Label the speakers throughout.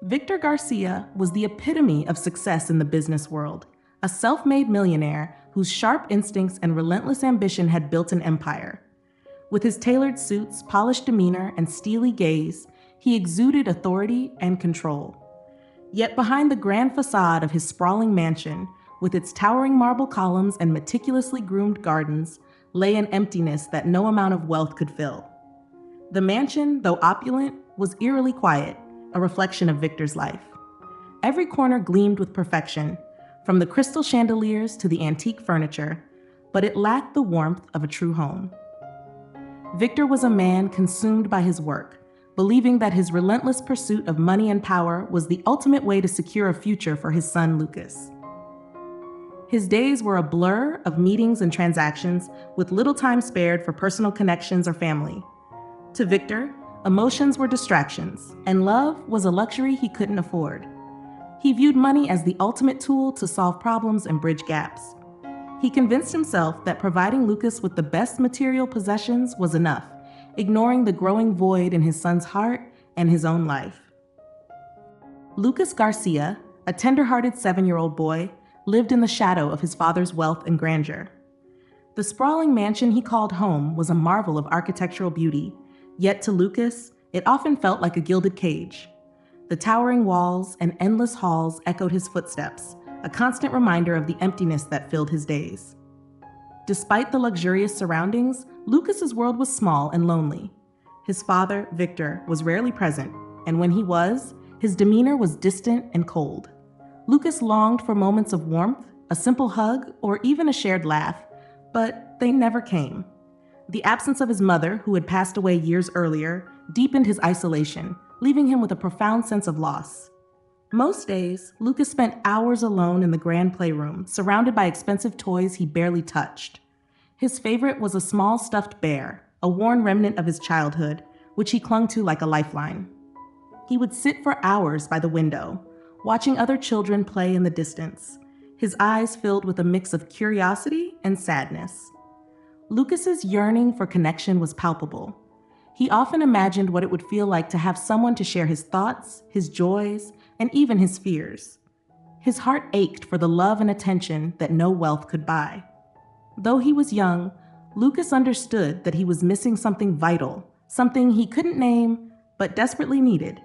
Speaker 1: Victor Garcia was the epitome of success in the business world, a self-made millionaire whose sharp instincts and relentless ambition had built an empire. With his tailored suits, polished demeanor, and steely gaze, he exuded authority and control. Yet behind the grand facade of his sprawling mansion, with its towering marble columns and meticulously groomed gardens, lay an emptiness that no amount of wealth could fill. The mansion, though opulent, was eerily quiet, a reflection of Victor's life. Every corner gleamed with perfection, from the crystal chandeliers to the antique furniture, but it lacked the warmth of a true home. Victor was a man consumed by his work, believing that his relentless pursuit of money and power was the ultimate way to secure a future for his son Lucas. His days were a blur of meetings and transactions, with little time spared for personal connections or family. To Victor, emotions were distractions, and love was a luxury he couldn't afford. He viewed money as the ultimate tool to solve problems and bridge gaps. He convinced himself that providing Lucas with the best material possessions was enough, ignoring the growing void in his son's heart and his own life. Lucas Garcia, a tender-hearted 7-year-old boy, lived in the shadow of his father's wealth and grandeur. The sprawling mansion he called home was a marvel of architectural beauty, yet to Lucas, it often felt like a gilded cage. The towering walls and endless halls echoed his footsteps, a constant reminder of the emptiness that filled his days. Despite the luxurious surroundings, Lucas's world was small and lonely. His father, Victor, was rarely present, and when he was, his demeanor was distant and cold. Lucas longed for moments of warmth, a simple hug, or even a shared laugh, but they never came. The absence of his mother, who had passed away years earlier, deepened his isolation, leaving him with a profound sense of loss. Most days, Lucas spent hours alone in the grand playroom, surrounded by expensive toys he barely touched. His favorite was a small stuffed bear, a worn remnant of his childhood, which he clung to like a lifeline. He would sit for hours by the window, watching other children play in the distance, his eyes filled with a mix of curiosity and sadness. Lucas's yearning for connection was palpable. He often imagined what it would feel like to have someone to share his thoughts, his joys, and even his fears. His heart ached for the love and attention that no wealth could buy. Though he was young, Lucas understood that he was missing something vital, something he couldn't name, but desperately needed: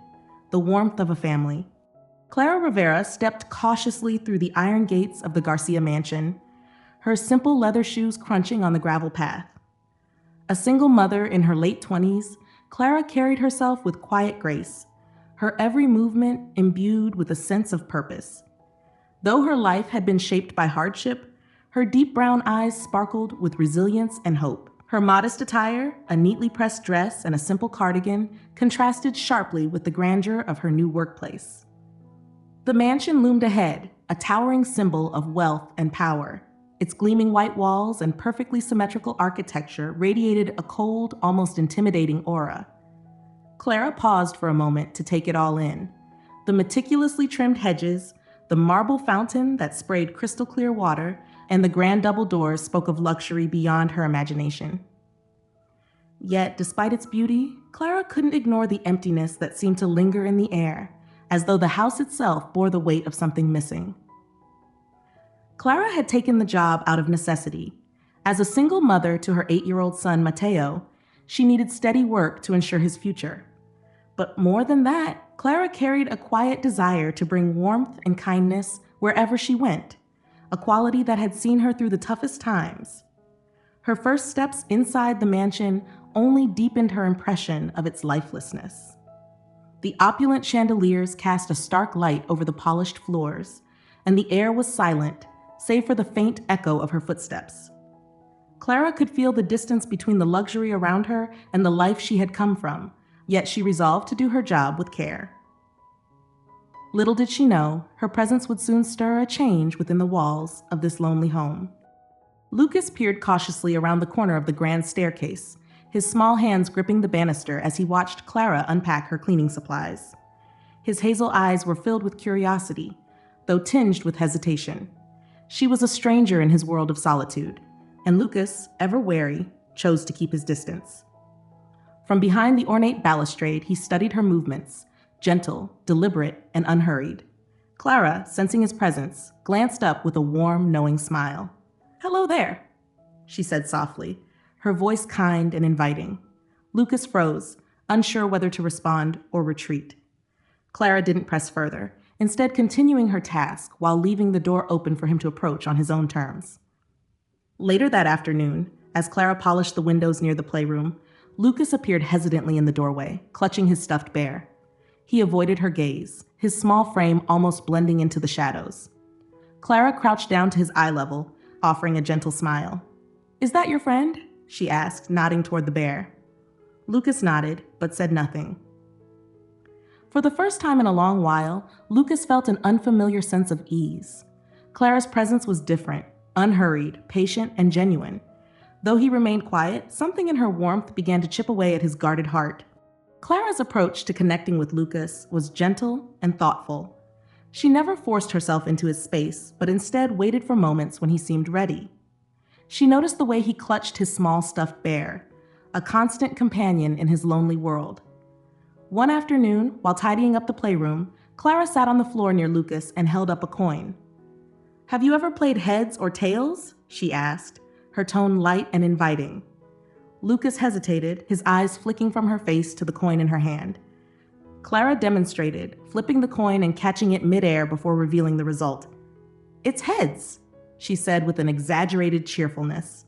Speaker 1: the warmth of a family. Clara Rivera stepped cautiously through the iron gates of the Garcia mansion, her simple leather shoes crunching on the gravel path. A single mother in her late 20s, Clara carried herself with quiet grace, her every movement imbued with a sense of purpose. Though her life had been shaped by hardship, her deep brown eyes sparkled with resilience and hope. Her modest attire, a neatly pressed dress and a simple cardigan, contrasted sharply with the grandeur of her new workplace. The mansion loomed ahead, a towering symbol of wealth and power. Its gleaming white walls and perfectly symmetrical architecture radiated a cold, almost intimidating aura. Clara paused for a moment to take it all in. The meticulously trimmed hedges, the marble fountain that sprayed crystal clear water, and the grand double doors spoke of luxury beyond her imagination. Yet, despite its beauty, Clara couldn't ignore the emptiness that seemed to linger in the air, as though the house itself bore the weight of something missing. Clara had taken the job out of necessity. As a single mother to her 8-year-old son, Mateo, she needed steady work to ensure his future. But more than that, Clara carried a quiet desire to bring warmth and kindness wherever she went, a quality that had seen her through the toughest times. Her first steps inside the mansion only deepened her impression of its lifelessness. The opulent chandeliers cast a stark light over the polished floors, and the air was silent, save for the faint echo of her footsteps. Clara could feel the distance between the luxury around her and the life she had come from, yet she resolved to do her job with care. Little did she know, her presence would soon stir a change within the walls of this lonely home. Lucas peered cautiously around the corner of the grand staircase, his small hands gripping the banister as he watched Clara unpack her cleaning supplies. His hazel eyes were filled with curiosity, though tinged with hesitation. She was a stranger in his world of solitude, and Lucas, ever wary, chose to keep his distance. From behind the ornate balustrade, he studied her movements, gentle, deliberate, and unhurried. Clara, sensing his presence, glanced up with a warm, knowing smile. "Hello there," she said softly, her voice kind and inviting. Lucas froze, unsure whether to respond or retreat. Clara didn't press further, instead continuing her task while leaving the door open for him to approach on his own terms. Later that afternoon, as Clara polished the windows near the playroom, Lucas appeared hesitantly in the doorway, clutching his stuffed bear. He avoided her gaze, his small frame almost blending into the shadows. Clara crouched down to his eye level, offering a gentle smile. "Is that your friend?" she asked, nodding toward the bear. Lucas nodded, but said nothing. For the first time in a long while, Lucas felt an unfamiliar sense of ease. Clara's presence was different, unhurried, patient, and genuine. Though he remained quiet, something in her warmth began to chip away at his guarded heart. Clara's approach to connecting with Lucas was gentle and thoughtful. She never forced herself into his space, but instead waited for moments when he seemed ready. She noticed the way he clutched his small stuffed bear, a constant companion in his lonely world. One afternoon, while tidying up the playroom, Clara sat on the floor near Lucas and held up a coin. "Have you ever played heads or tails?" she asked, her tone light and inviting. Lucas hesitated, his eyes flicking from her face to the coin in her hand. Clara demonstrated, flipping the coin and catching it midair before revealing the result. "It's heads," she said with an exaggerated cheerfulness.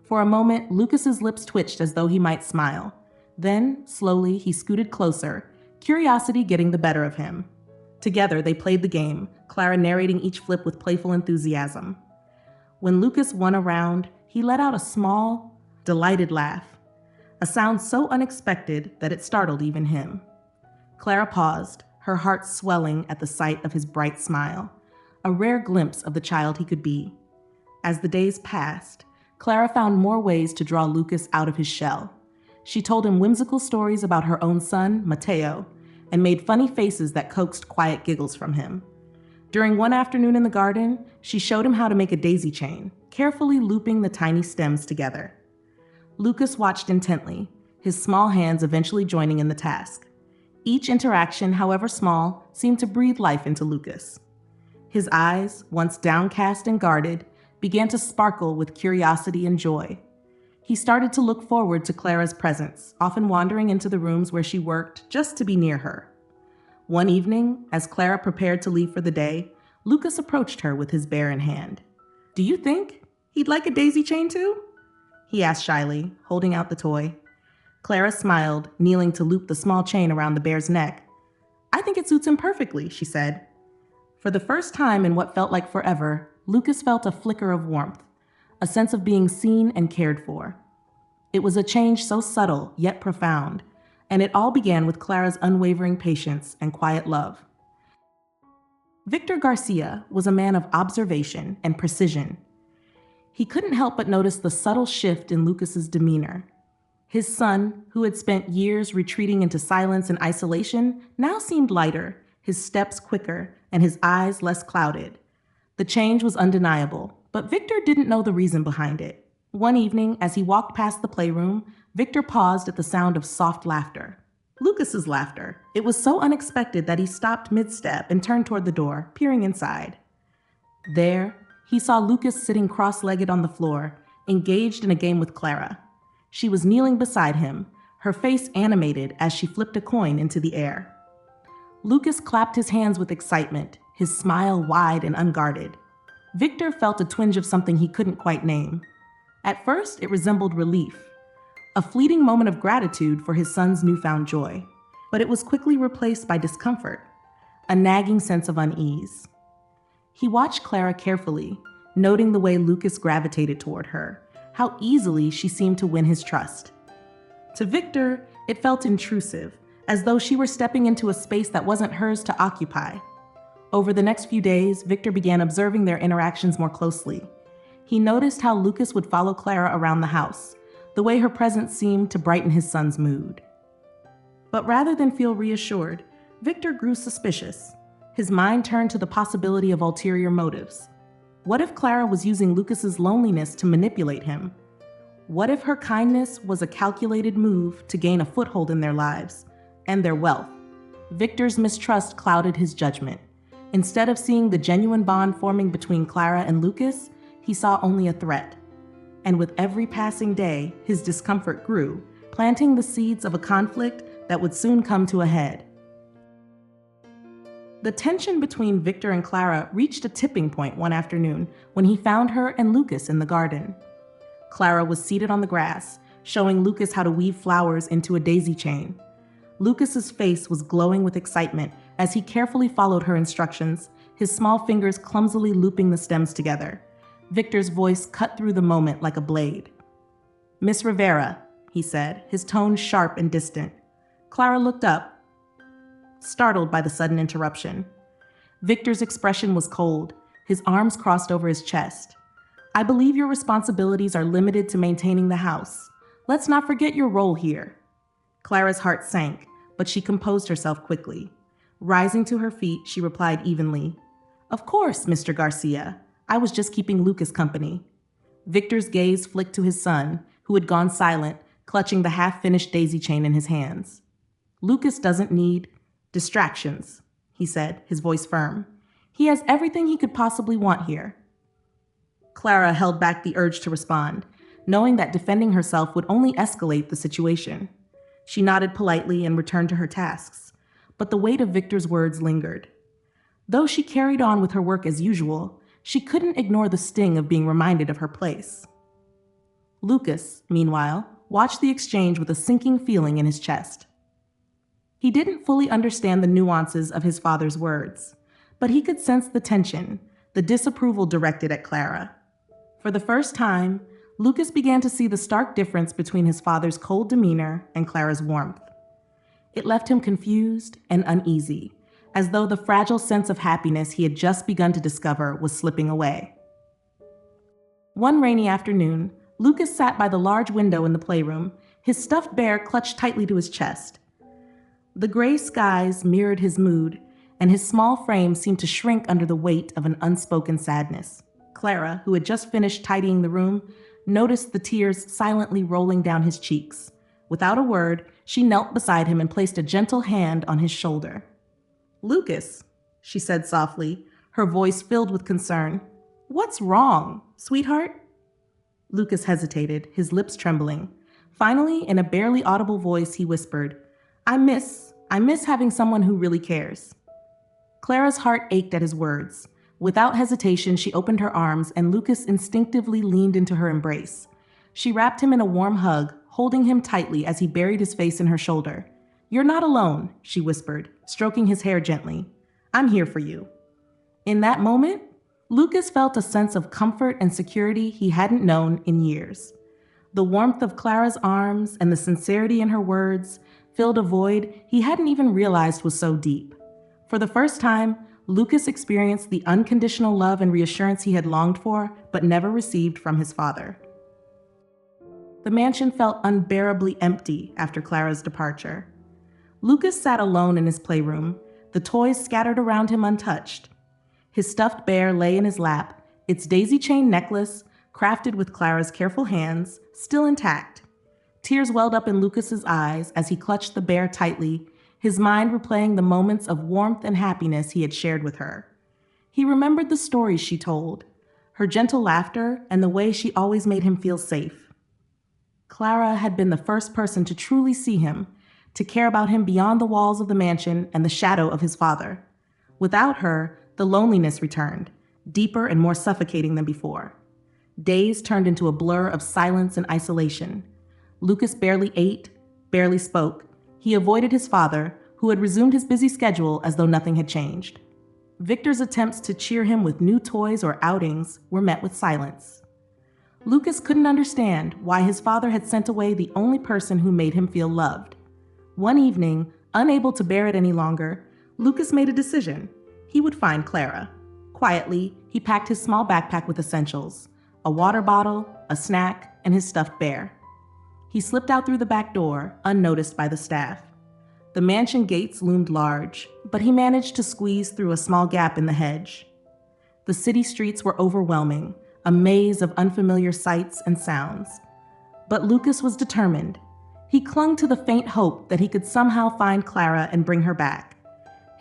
Speaker 1: For a moment, Lucas's lips twitched as though he might smile. Then, slowly, he scooted closer, curiosity getting the better of him. Together, they played the game, Clara narrating each flip with playful enthusiasm. When Lucas won a round, he let out a small, delighted laugh, a sound so unexpected that it startled even him. Clara paused, her heart swelling at the sight of his bright smile, a rare glimpse of the child he could be. As the days passed, Clara found more ways to draw Lucas out of his shell. She told him whimsical stories about her own son, Mateo, and made funny faces that coaxed quiet giggles from him. During one afternoon in the garden, she showed him how to make a daisy chain, carefully looping the tiny stems together. Lucas watched intently, his small hands eventually joining in the task. Each interaction, however small, seemed to breathe life into Lucas. His eyes, once downcast and guarded, began to sparkle with curiosity and joy. He started to look forward to Clara's presence, often wandering into the rooms where she worked just to be near her. One evening, as Clara prepared to leave for the day, Lucas approached her with his bear in hand. "Do you think he'd like a daisy chain too?" he asked shyly, holding out the toy. Clara smiled, kneeling to loop the small chain around the bear's neck. "I think it suits him perfectly," she said. For the first time in what felt like forever, Lucas felt a flicker of warmth, a sense of being seen and cared for. It was a change so subtle yet profound, and it all began with Clara's unwavering patience and quiet love. Victor Garcia was a man of observation and precision. He couldn't help but notice the subtle shift in Lucas's demeanor. His son, who had spent years retreating into silence and isolation, now seemed lighter, his steps quicker, and his eyes less clouded. The change was undeniable, but Victor didn't know the reason behind it. One evening, as he walked past the playroom, Victor paused at the sound of soft laughter. Lucas's laughter. It was so unexpected that he stopped mid-step and turned toward the door, peering inside. There, he saw Lucas sitting cross-legged on the floor, engaged in a game with Clara. She was kneeling beside him, her face animated as she flipped a coin into the air. Lucas clapped his hands with excitement, his smile wide and unguarded. Victor felt a twinge of something he couldn't quite name. At first, it resembled relief, a fleeting moment of gratitude for his son's newfound joy. But it was quickly replaced by discomfort, a nagging sense of unease. He watched Clara carefully, noting the way Lucas gravitated toward her, how easily she seemed to win his trust. To Victor, it felt intrusive, as though she were stepping into a space that wasn't hers to occupy. Over the next few days, Victor began observing their interactions more closely. He noticed how Lucas would follow Clara around the house, the way her presence seemed to brighten his son's mood. But rather than feel reassured, Victor grew suspicious. His mind turned to the possibility of ulterior motives. What if Clara was using Lucas's loneliness to manipulate him? What if her kindness was a calculated move to gain a foothold in their lives and their wealth? Victor's mistrust clouded his judgment. Instead of seeing the genuine bond forming between Clara and Lucas, he saw only a threat. And with every passing day, his discomfort grew, planting the seeds of a conflict that would soon come to a head. The tension between Victor and Clara reached a tipping point one afternoon when he found her and Lucas in the garden. Clara was seated on the grass, showing Lucas how to weave flowers into a daisy chain. Lucas's face was glowing with excitement as he carefully followed her instructions, his small fingers clumsily looping the stems together. Victor's voice cut through the moment like a blade. "Miss Rivera," he said, his tone sharp and distant. Clara looked up, startled by the sudden interruption. Victor's expression was cold, his arms crossed over his chest. "I believe your responsibilities are limited to maintaining the house. Let's not forget your role here." Clara's heart sank, but she composed herself quickly. Rising to her feet, she replied evenly, "Of course, Mr. Garcia. I was just keeping Lucas company." Victor's gaze flicked to his son, who had gone silent, clutching the half-finished daisy chain in his hands. "Lucas doesn't need distractions," he said, his voice firm. "He has everything he could possibly want here." Clara held back the urge to respond, knowing that defending herself would only escalate the situation. She nodded politely and returned to her tasks, but the weight of Victor's words lingered. Though she carried on with her work as usual, she couldn't ignore the sting of being reminded of her place. Lucas, meanwhile, watched the exchange with a sinking feeling in his chest. He didn't fully understand the nuances of his father's words, but he could sense the tension, the disapproval directed at Clara. For the first time, Lucas began to see the stark difference between his father's cold demeanor and Clara's warmth. It left him confused and uneasy, as though the fragile sense of happiness he had just begun to discover was slipping away. One rainy afternoon, Lucas sat by the large window in the playroom, his stuffed bear clutched tightly to his chest. The gray skies mirrored his mood, and his small frame seemed to shrink under the weight of an unspoken sadness. Clara, who had just finished tidying the room, noticed the tears silently rolling down his cheeks. Without a word, she knelt beside him and placed a gentle hand on his shoulder. "Lucas," she said softly, her voice filled with concern. "What's wrong, sweetheart?" Lucas hesitated, his lips trembling. Finally, in a barely audible voice, he whispered, I miss having someone who really cares." Clara's heart ached at his words. Without hesitation, she opened her arms, and Lucas instinctively leaned into her embrace. She wrapped him in a warm hug, holding him tightly as he buried his face in her shoulder. "You're not alone," she whispered, stroking his hair gently. "I'm here for you." In that moment, Lucas felt a sense of comfort and security he hadn't known in years. The warmth of Clara's arms and the sincerity in her words filled a void he hadn't even realized was so deep. For the first time, Lucas experienced the unconditional love and reassurance he had longed for but never received from his father. The mansion felt unbearably empty after Clara's departure. Lucas sat alone in his playroom, the toys scattered around him untouched. His stuffed bear lay in his lap, its daisy chain necklace, crafted with Clara's careful hands, still intact. Tears welled up in Lucas's eyes as he clutched the bear tightly, his mind replaying the moments of warmth and happiness he had shared with her. He remembered the stories she told, her gentle laughter, and the way she always made him feel safe. Clara had been the first person to truly see him, to care about him beyond the walls of the mansion and the shadow of his father. Without her, the loneliness returned, deeper and more suffocating than before. Days turned into a blur of silence and isolation. Lucas barely ate, barely spoke. He avoided his father, who had resumed his busy schedule as though nothing had changed. Victor's attempts to cheer him with new toys or outings were met with silence. Lucas couldn't understand why his father had sent away the only person who made him feel loved. One evening, unable to bear it any longer, Lucas made a decision. He would find Clara. Quietly, he packed his small backpack with essentials, a water bottle, a snack, and his stuffed bear. He slipped out through the back door, unnoticed by the staff. The mansion gates loomed large, but he managed to squeeze through a small gap in the hedge. The city streets were overwhelming, a maze of unfamiliar sights and sounds. But Lucas was determined. He clung to the faint hope that he could somehow find Clara and bring her back.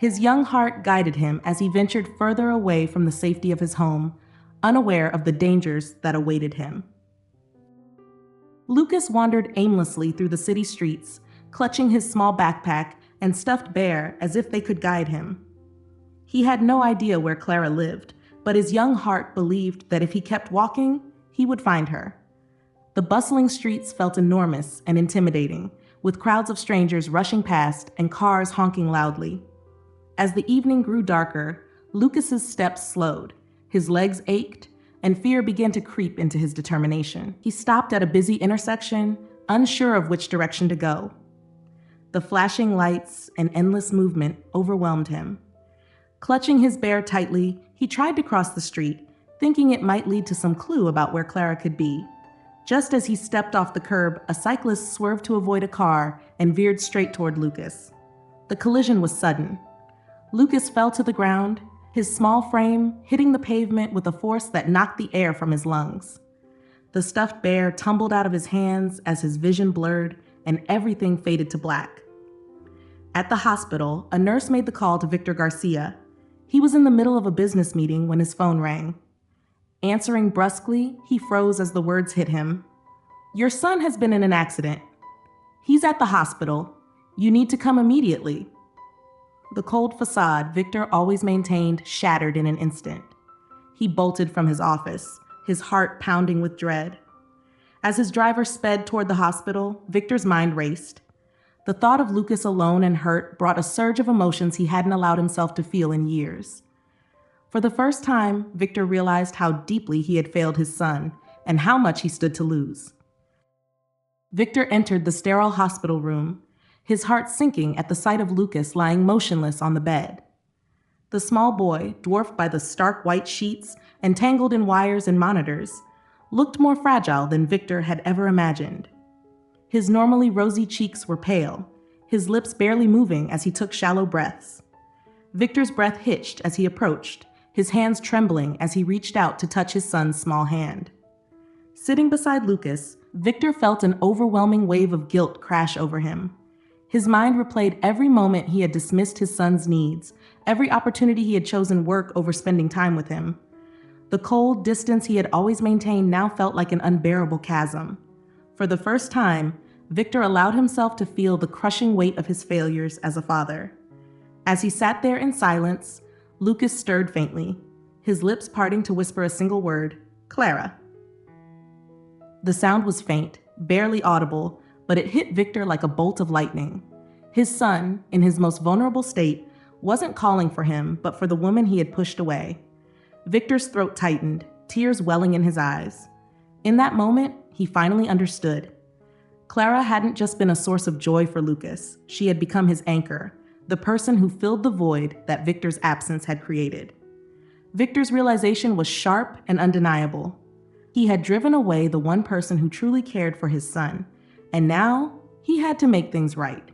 Speaker 1: His young heart guided him as he ventured further away from the safety of his home, unaware of the dangers that awaited him. Lucas wandered aimlessly through the city streets, clutching his small backpack and stuffed bear as if they could guide him. He had no idea where Clara lived, but his young heart believed that if he kept walking, he would find her. The bustling streets felt enormous and intimidating, with crowds of strangers rushing past and cars honking loudly. As the evening grew darker, Lucas's steps slowed, his legs ached, and fear began to creep into his determination. He stopped at a busy intersection, unsure of which direction to go. The flashing lights and endless movement overwhelmed him. Clutching his bear tightly, he tried to cross the street, thinking it might lead to some clue about where Clara could be. Just as he stepped off the curb, a cyclist swerved to avoid a car and veered straight toward Lucas. The collision was sudden. Lucas fell to the ground, his small frame hitting the pavement with a force that knocked the air from his lungs. The stuffed bear tumbled out of his hands as his vision blurred and everything faded to black. At the hospital, a nurse made the call to Victor Garcia. He was in the middle of a business meeting when his phone rang. Answering brusquely, he froze as the words hit him. "Your son has been in an accident. He's at the hospital. You need to come immediately." The cold facade Victor always maintained shattered in an instant. He bolted from his office, his heart pounding with dread. As his driver sped toward the hospital, Victor's mind raced. The thought of Lucas alone and hurt brought a surge of emotions he hadn't allowed himself to feel in years. For the first time, Victor realized how deeply he had failed his son and how much he stood to lose. Victor entered the sterile hospital room, his heart sinking at the sight of Lucas lying motionless on the bed. The small boy, dwarfed by the stark white sheets and tangled in wires and monitors, looked more fragile than Victor had ever imagined. His normally rosy cheeks were pale, his lips barely moving as he took shallow breaths. Victor's breath hitched as he approached, his hands trembling as he reached out to touch his son's small hand. Sitting beside Lucas, Victor felt an overwhelming wave of guilt crash over him. His mind replayed every moment he had dismissed his son's needs, every opportunity he had chosen work over spending time with him. The cold distance he had always maintained now felt like an unbearable chasm. For the first time, Victor allowed himself to feel the crushing weight of his failures as a father. As he sat there in silence, Lucas stirred faintly, his lips parting to whisper a single word, "Clara." The sound was faint, barely audible, but it hit Victor like a bolt of lightning. His son, in his most vulnerable state, wasn't calling for him, but for the woman he had pushed away. Victor's throat tightened, tears welling in his eyes. In that moment, he finally understood. Clara hadn't just been a source of joy for Lucas. She had become his anchor, the person who filled the void that Victor's absence had created. Victor's realization was sharp and undeniable. He had driven away the one person who truly cared for his son, and now he had to make things right.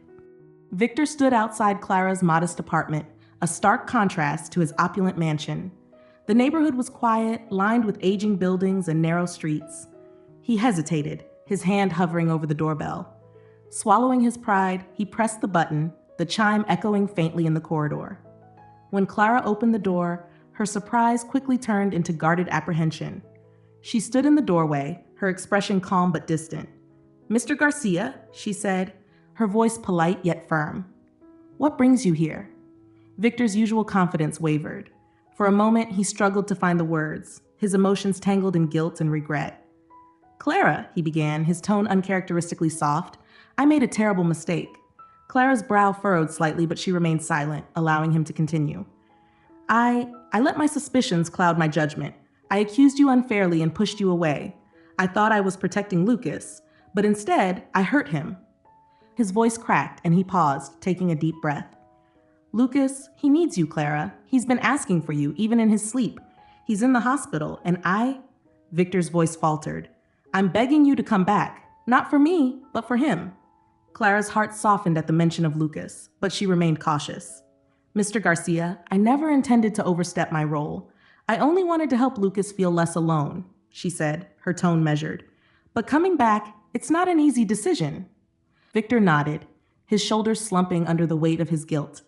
Speaker 1: Victor stood outside Clara's modest apartment, a stark contrast to his opulent mansion. The neighborhood was quiet, lined with aging buildings and narrow streets. He hesitated, his hand hovering over the doorbell. Swallowing his pride, he pressed the button, the chime echoing faintly in the corridor. When Clara opened the door, her surprise quickly turned into guarded apprehension. She stood in the doorway, her expression calm but distant. "Mr. Garcia," she said, her voice polite yet firm. "What brings you here?" Victor's usual confidence wavered. For a moment, he struggled to find the words, his emotions tangled in guilt and regret. "Clara," he began, his tone uncharacteristically soft, "I made a terrible mistake." Clara's brow furrowed slightly, but she remained silent, allowing him to continue. I let my suspicions cloud my judgment. I accused you unfairly and pushed you away. I thought I was protecting Lucas, but instead, I hurt him." His voice cracked, and he paused, taking a deep breath. "Lucas, he needs you, Clara. He's been asking for you, even in his sleep. He's in the hospital, and Victor's voice faltered. "I'm begging you to come back. Not for me, but for him." Clara's heart softened at the mention of Lucas, but she remained cautious. "Mr. Garcia, I never intended to overstep my role. I only wanted to help Lucas feel less alone," she said, her tone measured. "But coming back, it's not an easy decision." Victor nodded, his shoulders slumping under the weight of his guilt.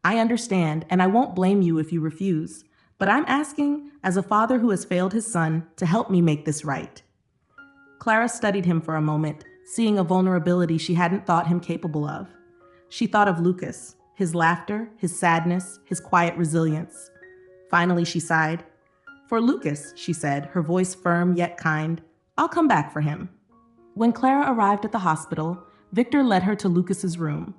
Speaker 1: I understand, and I won't blame you if you refuse, but I'm asking, as a father who has failed his son, to help me make this right." Clara studied him for a moment, seeing a vulnerability she hadn't thought him capable of. She thought of Lucas, his laughter, his sadness, his quiet resilience. Finally, she sighed. "For Lucas," she said, her voice firm yet kind, "I'll come back for him." When Clara arrived at the hospital, Victor led her to Lucas's room.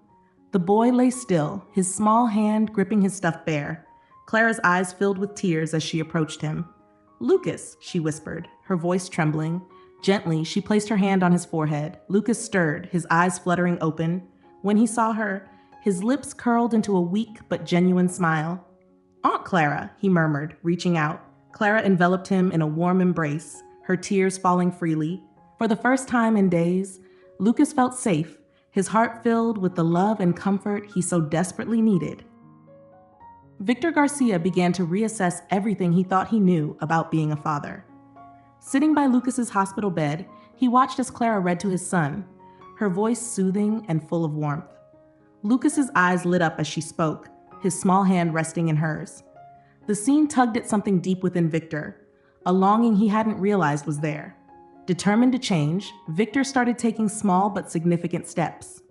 Speaker 1: The boy lay still, his small hand gripping his stuffed bear. Clara's eyes filled with tears as she approached him. "Lucas," she whispered, her voice trembling. Gently, she placed her hand on his forehead. Lucas stirred, his eyes fluttering open. When he saw her, his lips curled into a weak but genuine smile. "Aunt Clara," he murmured, reaching out. Clara enveloped him in a warm embrace, her tears falling freely. For the first time in days, Lucas felt safe, his heart filled with the love and comfort he so desperately needed. Victor Garcia began to reassess everything he thought he knew about being a father. Sitting by Lucas's hospital bed, he watched as Clara read to his son, her voice soothing and full of warmth. Lucas's eyes lit up as she spoke, his small hand resting in hers. The scene tugged at something deep within Victor, a longing he hadn't realized was there. Determined to change, Victor started taking small but significant steps.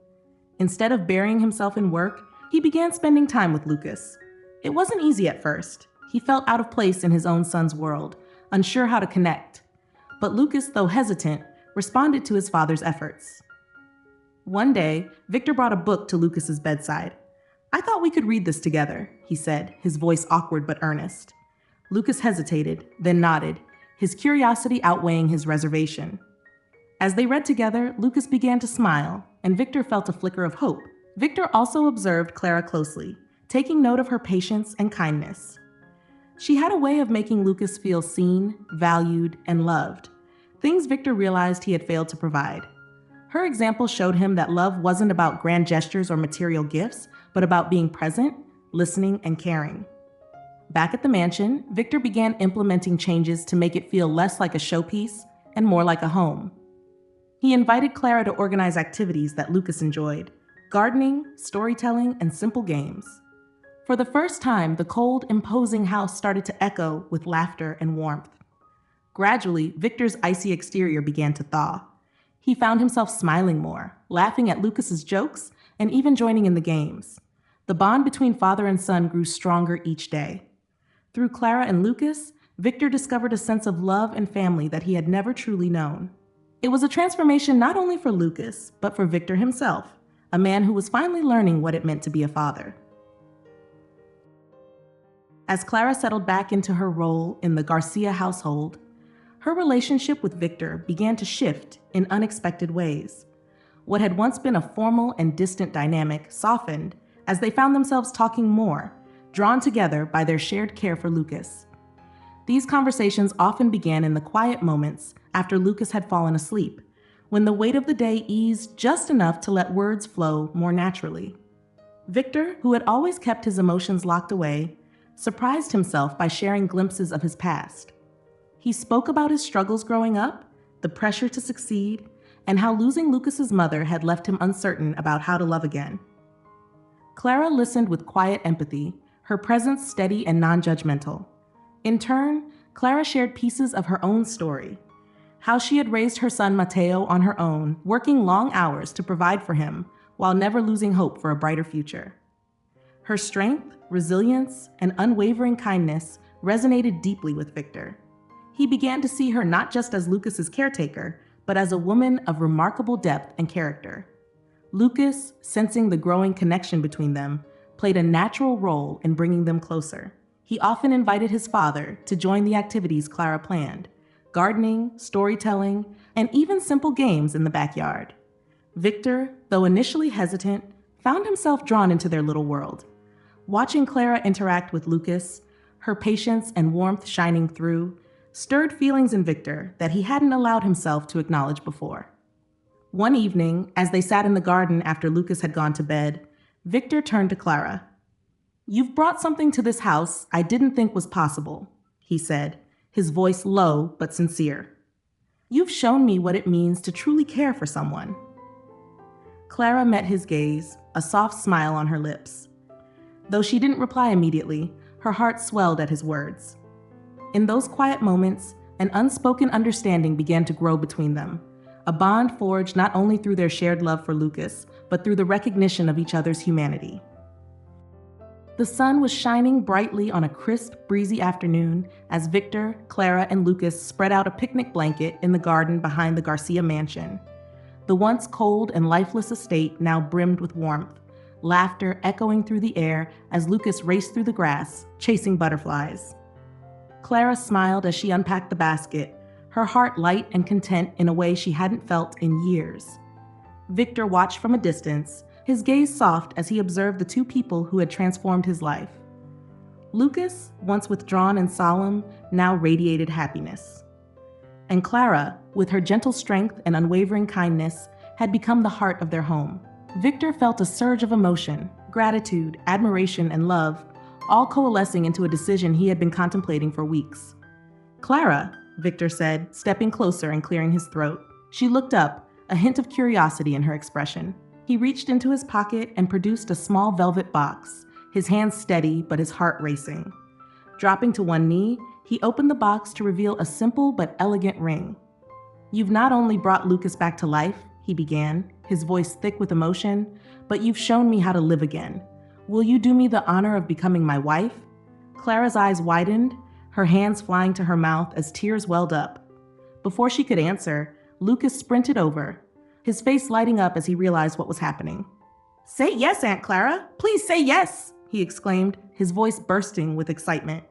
Speaker 1: Instead of burying himself in work, he began spending time with Lucas. It wasn't easy at first. He felt out of place in his own son's world, unsure how to connect. But Lucas, though hesitant, responded to his father's efforts. One day, Victor brought a book to Lucas's bedside. "I thought we could read this together," he said, his voice awkward but earnest. Lucas hesitated, then nodded, his curiosity outweighing his reservation. As they read together, Lucas began to smile, and Victor felt a flicker of hope. Victor also observed Clara closely, taking note of her patience and kindness. She had a way of making Lucas feel seen, valued, and loved, things Victor realized he had failed to provide. Her example showed him that love wasn't about grand gestures or material gifts, but about being present, listening, and caring. Back at the mansion, Victor began implementing changes to make it feel less like a showpiece and more like a home. He invited Clara to organize activities that Lucas enjoyed: gardening, storytelling, and simple games. For the first time, the cold, imposing house started to echo with laughter and warmth. Gradually, Victor's icy exterior began to thaw. He found himself smiling more, laughing at Lucas's jokes, and even joining in the games. The bond between father and son grew stronger each day. Through Clara and Lucas, Victor discovered a sense of love and family that he had never truly known. It was a transformation not only for Lucas, but for Victor himself, a man who was finally learning what it meant to be a father. As Clara settled back into her role in the Garcia household, her relationship with Victor began to shift in unexpected ways. What had once been a formal and distant dynamic softened as they found themselves talking more, drawn together by their shared care for Lucas. These conversations often began in the quiet moments after Lucas had fallen asleep, when the weight of the day eased just enough to let words flow more naturally. Victor, who had always kept his emotions locked away, surprised himself by sharing glimpses of his past. He spoke about his struggles growing up, the pressure to succeed, and how losing Lucas's mother had left him uncertain about how to love again. Clara listened with quiet empathy, her presence steady and non-judgmental. In turn, Clara shared pieces of her own story, how she had raised her son Mateo on her own, working long hours to provide for him while never losing hope for a brighter future. Her strength, resilience, and unwavering kindness resonated deeply with Victor. He began to see her not just as Lucas's caretaker, but as a woman of remarkable depth and character. Lucas, sensing the growing connection between them, played a natural role in bringing them closer. He often invited his father to join the activities Clara planned: gardening, storytelling, and even simple games in the backyard. Victor, though initially hesitant, found himself drawn into their little world. Watching Clara interact with Lucas, her patience and warmth shining through, stirred feelings in Victor that he hadn't allowed himself to acknowledge before. One evening, as they sat in the garden after Lucas had gone to bed, Victor turned to Clara. "You've brought something to this house I didn't think was possible," he said, his voice low but sincere. "You've shown me what it means to truly care for someone." Clara met his gaze, a soft smile on her lips. Though she didn't reply immediately, her heart swelled at his words. In those quiet moments, an unspoken understanding began to grow between them, a bond forged not only through their shared love for Lucas, but through the recognition of each other's humanity. The sun was shining brightly on a crisp, breezy afternoon as Victor, Clara, and Lucas spread out a picnic blanket in the garden behind the Garcia mansion. The once cold and lifeless estate now brimmed with warmth, laughter echoing through the air as Lucas raced through the grass, chasing butterflies. Clara smiled as she unpacked the basket, her heart light and content in a way she hadn't felt in years. Victor watched from a distance, his gaze soft as he observed the two people who had transformed his life. Lucas, once withdrawn and solemn, now radiated happiness. And Clara, with her gentle strength and unwavering kindness, had become the heart of their home. Victor felt a surge of emotion, gratitude, admiration, and love, all coalescing into a decision he had been contemplating for weeks. "Clara," Victor said, stepping closer and clearing his throat. She looked up, a hint of curiosity in her expression. He reached into his pocket and produced a small velvet box, his hands steady but his heart racing. Dropping to one knee, he opened the box to reveal a simple but elegant ring. "You've not only brought Lucas back to life," he began, his voice thick with emotion, "but you've shown me how to live again. Will you do me the honor of becoming my wife?" Clara's eyes widened, her hands flying to her mouth as tears welled up. Before she could answer, Lucas sprinted over, his face lighting up as he realized what was happening. "Say yes, Aunt Clara! Please say yes!" he exclaimed, his voice bursting with excitement.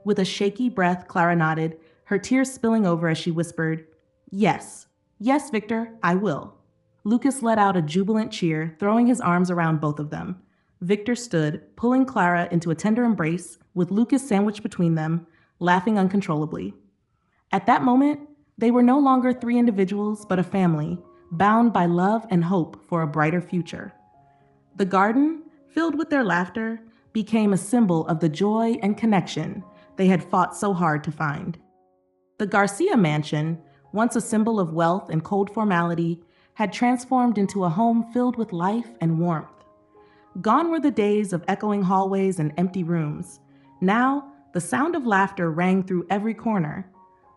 Speaker 1: With a shaky breath, Clara nodded, her tears spilling over as she whispered, "Yes. Yes, Victor, I will." Lucas let out a jubilant cheer, throwing his arms around both of them. Victor stood, pulling Clara into a tender embrace, with Lucas sandwiched between them, laughing uncontrollably. At that moment, they were no longer three individuals, but a family, bound by love and hope for a brighter future. The garden, filled with their laughter, became a symbol of the joy and connection they had fought so hard to find. The Garcia mansion, once a symbol of wealth and cold formality, had transformed into a home filled with life and warmth. Gone were the days of echoing hallways and empty rooms. Now, the sound of laughter rang through every corner.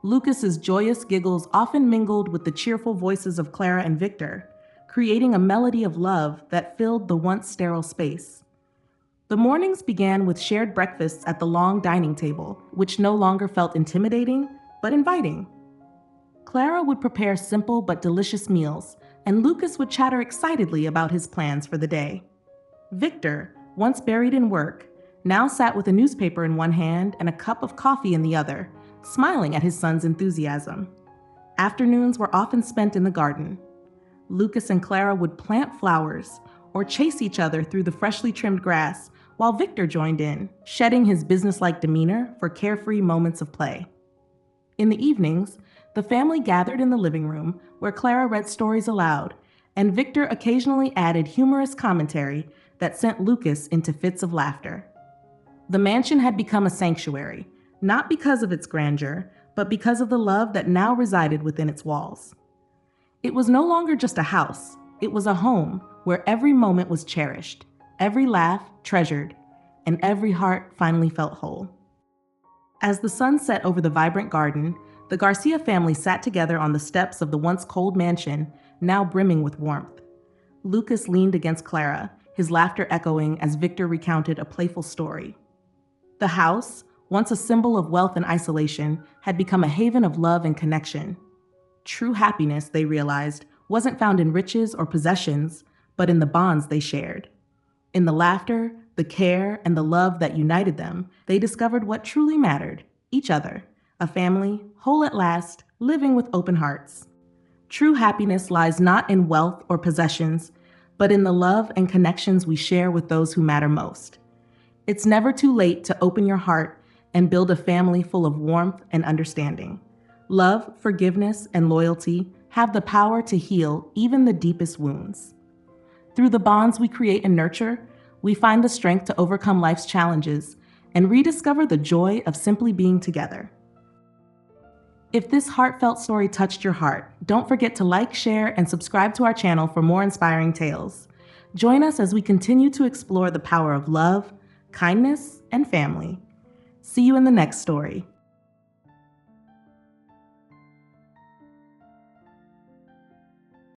Speaker 1: Lucas's joyous giggles often mingled with the cheerful voices of Clara and Victor, creating a melody of love that filled the once sterile space. The mornings began with shared breakfasts at the long dining table, which no longer felt intimidating, but inviting. Clara would prepare simple but delicious meals, and Lucas would chatter excitedly about his plans for the day. Victor, once buried in work, now sat with a newspaper in one hand and a cup of coffee in the other, smiling at his son's enthusiasm. Afternoons were often spent in the garden. Lucas and Clara would plant flowers or chase each other through the freshly trimmed grass, while Victor joined in, shedding his businesslike demeanor for carefree moments of play. In the evenings, the family gathered in the living room where Clara read stories aloud, and Victor occasionally added humorous commentary that sent Lucas into fits of laughter. The mansion had become a sanctuary, not because of its grandeur, but because of the love that now resided within its walls. It was no longer just a house, it was a home where every moment was cherished, every laugh treasured, and every heart finally felt whole. As the sun set over the vibrant garden, the Garcia family sat together on the steps of the once cold mansion, now brimming with warmth. Lucas leaned against Clara, his laughter echoing as Victor recounted a playful story. The house, once a symbol of wealth and isolation, had become a haven of love and connection. True happiness, they realized, wasn't found in riches or possessions, but in the bonds they shared. In the laughter, the care, and the love that united them, they discovered what truly mattered: each other, a family, whole at last, living with open hearts. True happiness lies not in wealth or possessions, but in the love and connections we share with those who matter most. It's never too late to open your heart and build a family full of warmth and understanding. Love, forgiveness, and loyalty have the power to heal even the deepest wounds. Through the bonds we create and nurture, we find the strength to overcome life's challenges and rediscover the joy of simply being together. If this heartfelt story touched your heart, don't forget to like, share, and subscribe to our channel for more inspiring tales. Join us as we continue to explore the power of love, kindness, and family. See you in the next story.